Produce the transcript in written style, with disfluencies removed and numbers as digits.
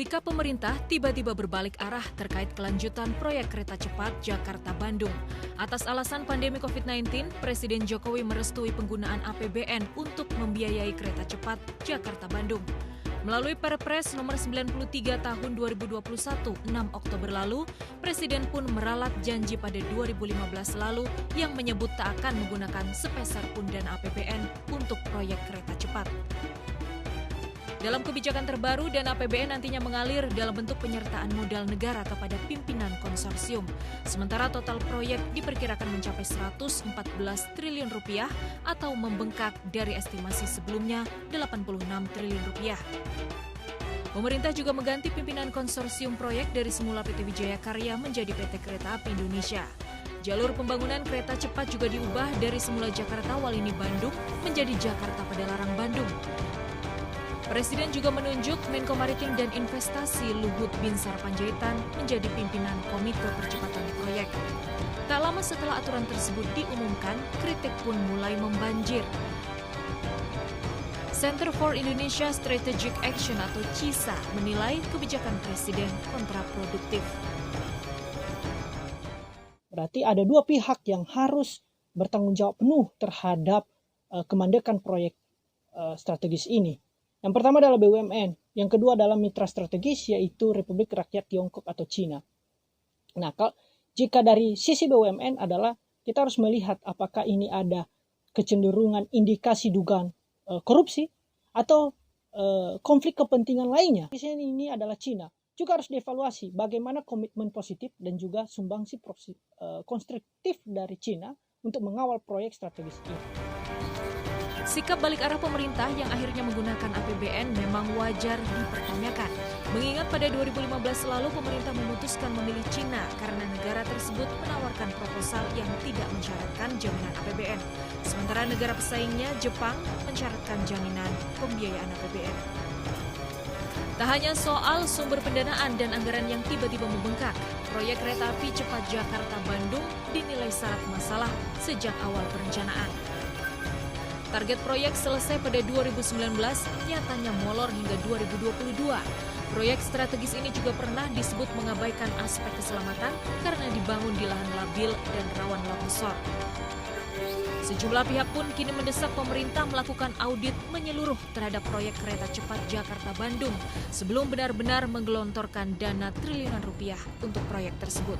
Sikap pemerintah tiba-tiba berbalik arah terkait kelanjutan proyek kereta cepat Jakarta-Bandung. Atas alasan pandemi COVID-19, Presiden Jokowi merestui penggunaan APBN untuk membiayai kereta cepat Jakarta-Bandung. Melalui Perpres nomor 93 tahun 2021, 6 Oktober lalu, Presiden pun meralat janji pada 2015 lalu yang menyebut tak akan menggunakan sepeser pun dana APBN untuk proyek kereta cepat. Dalam kebijakan terbaru, dana APBN nantinya mengalir dalam bentuk penyertaan modal negara kepada pimpinan konsorsium. Sementara total proyek diperkirakan mencapai 114 triliun rupiah atau membengkak dari estimasi sebelumnya 86 triliun rupiah. Pemerintah juga mengganti pimpinan konsorsium proyek dari semula PT Wijaya Karya menjadi PT Kereta Api Indonesia. Jalur pembangunan kereta cepat juga diubah dari semula Jakarta Walini Bandung menjadi Jakarta Padalarang Bandung. Presiden juga menunjuk Menko Maritim dan Investasi Luhut Binsar Panjaitan menjadi pimpinan Komite Percepatan Proyek. Tak lama setelah aturan tersebut diumumkan, kritik pun mulai membanjir. Center for Indonesia Strategic Action atau CISA menilai kebijakan Presiden kontraproduktif. Berarti ada dua pihak yang harus bertanggung jawab penuh terhadap kemandekan proyek strategis ini. Yang pertama adalah BUMN, yang kedua adalah mitra strategis yaitu Republik Rakyat Tiongkok atau Cina. Nah, jika dari sisi BUMN adalah kita harus melihat apakah ini ada kecenderungan indikasi dugaan korupsi atau konflik kepentingan lainnya. Di sini ini adalah Cina. Juga harus dievaluasi bagaimana komitmen positif dan juga sumbangsi konstruktif dari Cina untuk mengawal proyek strategis ini. Sikap balik arah pemerintah yang akhirnya menggunakan APBN memang wajar dipertanyakan. Mengingat pada 2015 lalu pemerintah memutuskan memilih Cina karena negara tersebut menawarkan proposal yang tidak mensyaratkan jaminan APBN. Sementara negara pesaingnya, Jepang, mensyaratkan jaminan pembiayaan APBN. Tak hanya soal sumber pendanaan dan anggaran yang tiba-tiba membengkak, proyek kereta api cepat Jakarta-Bandung dinilai syarat masalah sejak awal perencanaan. Target proyek selesai pada 2019, nyatanya molor hingga 2022. Proyek strategis ini juga pernah disebut mengabaikan aspek keselamatan karena dibangun di lahan labil dan rawan longsor. Sejumlah pihak pun kini mendesak pemerintah melakukan audit menyeluruh terhadap proyek kereta cepat Jakarta-Bandung sebelum benar-benar menggelontorkan dana triliunan rupiah untuk proyek tersebut.